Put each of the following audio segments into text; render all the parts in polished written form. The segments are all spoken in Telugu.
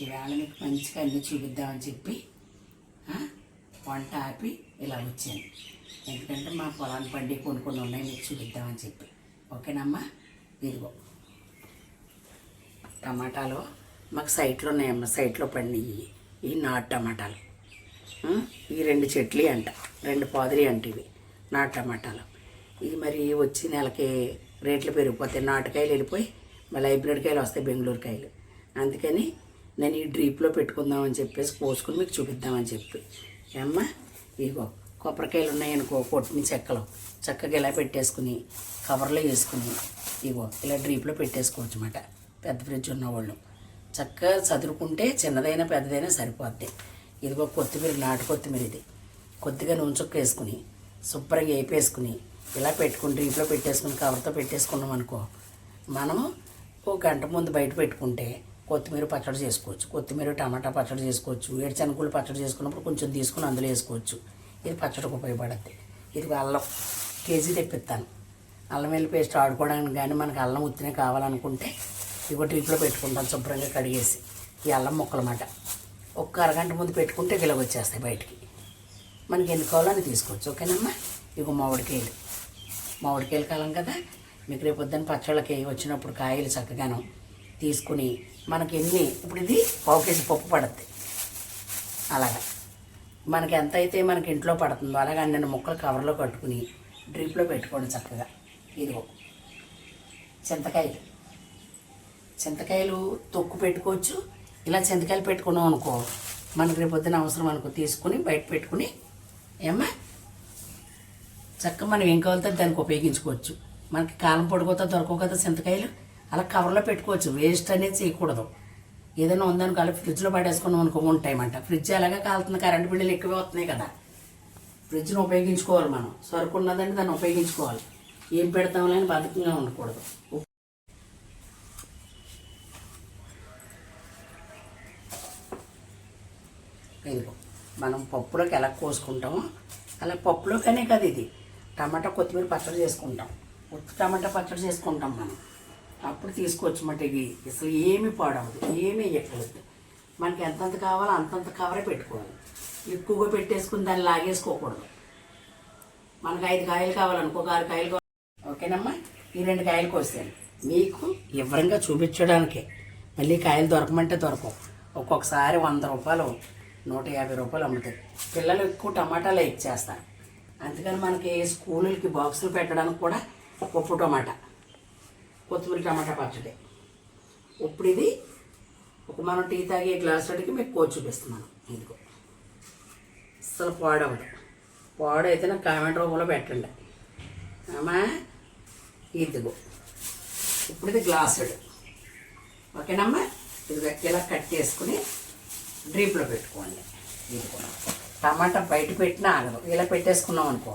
ఈవేళ మీకు మంచిగా అన్నీ చూపిద్దామని చెప్పి వంట ఆపి ఇలా వచ్చాను. ఎందుకంటే మా పొలాన్ని పండి కొన్ని ఉన్నాయి, మీకు చూపిద్దామని చెప్పి. ఓకేనమ్మా? ఇదిగో టమాటాలు మాకు సైట్లో ఉన్నాయమ్మ, సైట్లో పండినవి. ఈ నాటు టమాటాలు, ఈ 2 చెట్లు అంట, 2 పాదులు అంట ఇవి నాటు టమాటాలు. ఇవి మరి వచ్చి నెలకి రేట్లు పెరిగిపోతాయి. నాటుకాయలు వెళ్ళిపోయి మళ్ళీ హైబ్రిడ్ కాయలు వస్తాయి, బెంగళూరు కాయలు. అందుకని నేను ఈ డ్రీప్లో పెట్టుకుందామని చెప్పేసి పోసుకుని మీకు చూపిద్దామని చెప్పి. అమ్మ ఇగో కొబ్బరికాయలు ఉన్నాయనుకో, కొట్టిన చెక్కలు చక్కగా ఇలా పెట్టేసుకుని కవర్లో వేసుకుని ఇగో ఇలా డ్రీప్లో పెట్టేసుకోవచ్చు అన్నమాట. పెద్ద ఫ్రిడ్జ్ ఉన్నవాళ్ళు చక్కగా చదువుకుంటే చిన్నదైనా పెద్దదైనా సరిపోద్ది. ఇదిగో కొత్తిమీర, నాటు కొత్తిమీర, ఇది కొద్దిగా నూనె చుక్క వేసుకుని శుభ్రంగా వేపేసుకుని ఇలా పెట్టుకుని డ్రీప్లో పెట్టేసుకుని కవర్తో పెట్టేసుకున్నాం అనుకో, మనము 1 గంట ముందు బయట పెట్టుకుంటే కొత్తిమీర పచ్చడి చేసుకోవచ్చు, కొత్తిమీర టమాటా పచ్చడి చేసుకోవచ్చు, ఏడుశనగలు పచ్చడి చేసుకున్నప్పుడు కొంచెం తీసుకుని అందులో వేసుకోవచ్చు. ఇది పచ్చడికి ఉపయోగపడుద్ది. ఇది అల్లం కేజీ తెప్పిస్తాను. అల్లం వెల్లుల్లి పేస్ట్ ఆడుకోవడానికి కానీ మనకు అల్లం ఉత్తినే కావాలనుకుంటే ఇగో డ్రీప్లో పెట్టుకుంటాం శుభ్రంగా కడిగేసి. ఈ అల్లం ముక్కలు అన్నమాట 1 అరగంట ముందు పెట్టుకుంటే గిలగ వచ్చేస్తాయి బయటికి. మనకి ఎన్ని కావాలో అని తీసుకోవచ్చు. ఓకేనమ్మా? ఇగో మామిడికాయలు కాలం కదా, మీకు రేపు పొద్దున్న పచ్చళ్ళకి వచ్చినప్పుడు కాయలు చక్కగాను తీసుకుని మనకి ఎన్ని, ఇప్పుడు ఇది 1/4 కేజీ పప్పు పడుద్ది. అలాగా మనకి ఎంత అయితే మనకి ఇంట్లో పడుతుందో అలాగా 2 ముక్కలు కవర్లో కట్టుకుని డ్రిప్లో పెట్టుకోండి చక్కగా. ఇదిగో చింతకాయలు తొక్కు పెట్టుకోవచ్చు. ఇలా చింతకాయలు పెట్టుకున్నాం అనుకో, మనకి రేపు పొద్దున అవసరం అనుకో తీసుకుని బయట పెట్టుకుని ఏమ్మా చక్కగా మనం ఏం కావాలితే దానికి ఉపయోగించుకోవచ్చు. మనకి కాలం పొడిపోతా దొరకవు కదా చింతకాయలు, అలా కవర్లో పెట్టుకోవచ్చు. వేస్ట్ అనేది చేయకూడదు. ఏదైనా ఉందనుకో అలా ఫ్రిడ్జ్లో పడేసుకున్నాం అనుకో ఉంటాయన్నమాట. ఫ్రిడ్జ్ ఎలాగా కాలుతుంది, కరెంటు బిల్లులు ఎక్కువే వస్తున్నాయి కదా. ఫ్రిడ్జ్ని ఉపయోగించుకోవాలి మనం. సరుకు ఉన్నదంటే దాన్ని ఉపయోగించుకోవాలి. ఏం పెడతామని అని బద్ధకంగా ఉండకూడదు. ఇదిగో మనం పప్పులోకి ఎలా కోసుకుంటామో అలా పప్పులోకనే కదా ఇది టమాటా కొత్తిమీర పచ్చడి చేసుకుంటాం. ఉత్తి టమాటా పచ్చడి చేసుకుంటాం మనం. అప్పుడు తీసుకోవచ్చు మాట. ఇవి అసలు ఏమీ పాడవద్దు, ఏమీ వేయకూడదు. మనకి ఎంతంత కావాలో అంతంత కవరే పెట్టుకోవాలి. ఎక్కువగా పెట్టేసుకుని దాన్ని లాగేసుకోకూడదు. మనకు 5 కాయలు కావాలనుకో, 6 కాయలు కావాలి. ఓకేనమ్మా? ఈ 2 కాయలు కోసాను మీకు వివరంగా చూపించడానికే. మళ్ళీ కాయలు దొరకమంటే దొరకవు. ఒక్కొక్కసారి 100 రూపాయలు 150 రూపాయలు అమ్ముతాయి. పిల్లలు ఎక్కువ టమాటాలు ఇచ్చేస్తారు. అందుకని మనకి స్కూళ్ళకి బాక్సులు పెట్టడానికి కూడా పప్పు టమాటా, కొత్తిమీర టమాటా పచ్చడి. ఇప్పుడు ఇది మనం టీ తాగే గ్లాసులకి మీకు కోసి చూపిస్తున్నాను. ఇదిగో అసలు పాడవదు. పాడైతే నాకు కామెంట్ రూపంలో పెట్టండి అమ్మా. ఇదిగో ఇప్పుడు ఇది గ్లాసుడు. ఓకేనమ్మా? ఇది ఇలా కట్ చేసుకుని డ్రీప్లో పెట్టుకోండి. ఇదిగో టమాటా బయట పెట్టినా ఆగదు. ఇలా పెట్టేసుకున్నాం అనుకో,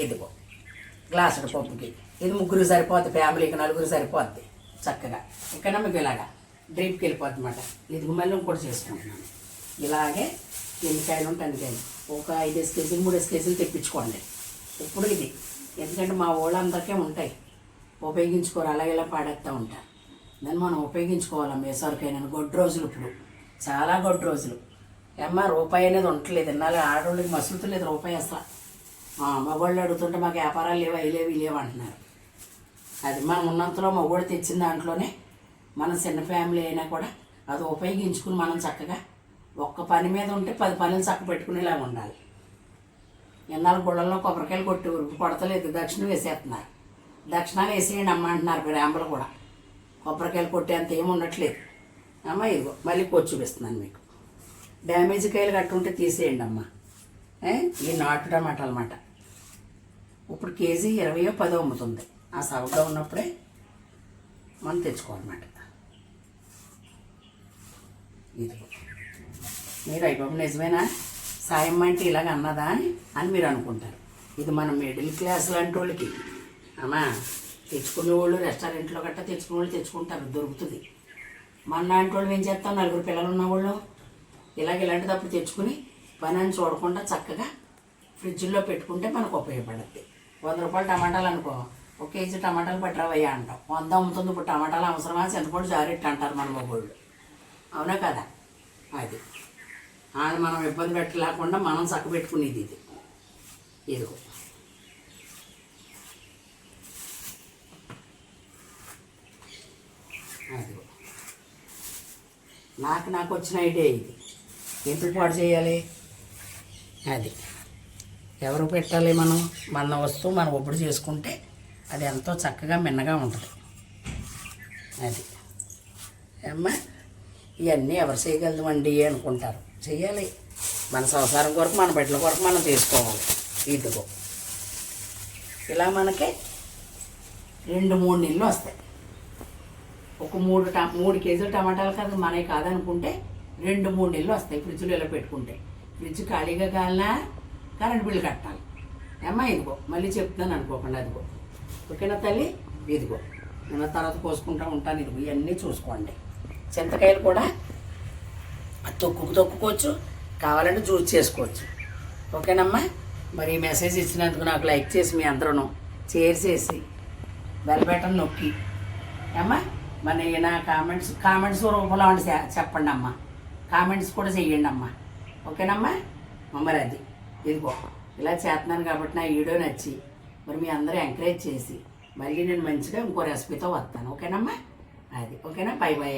ఇదిగో గ్లాసుడు పప్పుకి. ఇది 3 సరిపోద్ది, ఫ్యామిలీకి 4 సరిపోద్ది చక్కగా. ఇక్కడ మీకు ఇలాగా డ్రీప్కి వెళ్ళిపోద్ది అన్నమాట. ఇది మళ్ళీ ఇంకోటి చేసుకుంటున్నాను. ఇలాగే ఎన్ని కాయలు ఉంటే అన్ని కాయలు ఒక 5 కేజీలు 3 కేజీలు తెప్పించుకోండి. ఇప్పుడు ఇది ఎందుకంటే మా వాళ్ళందరికీ ఉంటాయి, ఉపయోగించుకోరు. అలాగే ఇలా పాడేస్తూ ఉంటారు. దాన్ని మనం ఉపయోగించుకోవాలి. మేసరికైనా గొడ్డు రోజులు, ఇప్పుడు చాలా గొడ్డు రోజులు. ఏమ్మా రూపాయి అనేది ఉండట్లేదు. ఇన్నాళ్ళు ఆడవాళ్ళకి మసులుతులేదు రూపాయి అసలు. మగవాళ్ళు అడుగుతుంటే మాకు వ్యాపారాలు లేవు, ఇలేవు అంటున్నారు. అది మనం ఉన్నంతలో మగవాడు తెచ్చిన దాంట్లోనే మన చిన్న ఫ్యామిలీ అయినా కూడా అది ఉపయోగించుకుని మనం చక్కగా ఒక్క పని మీద ఉంటే 10 పనులు చక్క పెట్టుకునేలా ఉండాలి. ఎన్నాళ్ళు గుళ్ళల్లో కొబ్బరికాయలు కొడతలేదు, దక్షిణం వేసేస్తున్నారు. దక్షిణాలు వేసేయండి అమ్మ అంటున్నారు బ్రాహ్మలు కూడా. కొబ్బరికాయలు కొట్టే అంత ఏమి ఉండట్లేదు అమ్మ. ఇదిగో మళ్ళీ కోసి చూపిస్తున్నాను మీకు. డ్యామేజ్ కాయలు కట్టుంటే తీసేయండి అమ్మ. ఈ నాటు టమాటా అన్నమాట. ఇప్పుడు కేజీ 20 10 అమ్ముతుంది. ఆ సవగా ఉన్నప్పుడే మనం తెచ్చుకోవాలన్నమాట. ఇది మీరు అయిపోయి నిజమేనా సాయం అంటే ఇలాగ అన్నదా అని మీరు అనుకుంటారు. ఇది మన మిడిల్ క్లాస్ లాంటి వాళ్ళకి అమ్మా. తెచ్చుకునే వాళ్ళు రెస్టారెంట్లో గట్టా తెచ్చుకునే వాళ్ళు తెచ్చుకుంటారు, దొరుకుతుంది. మన లాంటి వాళ్ళు ఏం చేస్తాం, 4 పిల్లలు ఉన్నవాళ్ళు ఇలాంటిది అప్పుడు తెచ్చుకుని పని అని చూడకుండా చక్కగా ఫ్రిడ్జ్లో పెట్టుకుంటే మనకు ఉపయోగపడుద్ది. 100 రూపాయలు టమాటాలు అనుకో, 1 కేజీ టమాటాలు పట్టరావయ్యా అంటాం. 100 అమ్ముతుంది. ఇప్పుడు టమాటాలు అవసరమా, చింతపండు జారెట్టు అంటారు మన మొగోళ్ళు. అవునా కదా? అది అది మనం ఇబ్బంది పెట్టలేకుండా మనం చక్కబెట్టుకునేది ఇది. ఇదిగో అదిగో నాకు వచ్చిన ఐడియా ఇది. ఎందుకు పాడు చేయాలి? అది ఎవరు పెట్టాలి? మనం మన వస్తువు మనం ఒప్పుడు చేసుకుంటే అది ఎంతో చక్కగా మిన్నగా ఉంటుంది. అది అమ్మా ఇవన్నీ ఎవరు చేయగలమండి అనుకుంటారు. చెయ్యాలి. మన సంసారం కొరకు మన బిడ్డల కొరకు మనం తీసుకోవాలి. ఇదిగో ఇలా మనకి 2-3 నెలలు వస్తాయి. ఒక 3 కేజీలు టమాటాలు కాదు మనవి కాదనుకుంటే 2-3 నెలలు వస్తాయి. ఫ్రిడ్జ్లో ఇలా పెట్టుకుంటే. ఫ్రిడ్జ్ ఖాళీగా కాలినా కరెంట్ బిల్లు కట్టాలి. అమ్మా ఇదిగో మళ్ళీ చెప్తున్నాను అనుకోకుండా. అదిగో ఓకేనా తల్లి? ఇదిగో నేను తర్వాత కోసుకుంటూ ఉంటాను. ఇదిగో ఇవన్నీ చూసుకోండి. చింతకాయలు కూడా తొక్కుకోవచ్చు, కావాలంటే జ్యూస్ చేసుకోవచ్చు. ఓకేనమ్మా? మరి ఈ మెసేజ్ ఇచ్చినందుకు నాకు లైక్ చేసి మీ అందరూ షేర్ చేసి బెల్ బటన్ నొక్కి అమ్మా మన నా కామెంట్స్ రూపంలో ఉండి చెప్పండి అమ్మా. కామెంట్స్ కూడా చెయ్యండి అమ్మా. ఓకేనమ్మా? మరి అది ఇదిగో ఇలా చేస్తున్నాను కాబట్టి నా వీడియో నచ్చి మరి మీ అందరూ ఎంకరేజ్ చేసి మళ్ళీ నేను మంచిగా ఇంకో రెసిపీతో వస్తాను. ఓకేనమ్మా? అది ఓకేనా? By by.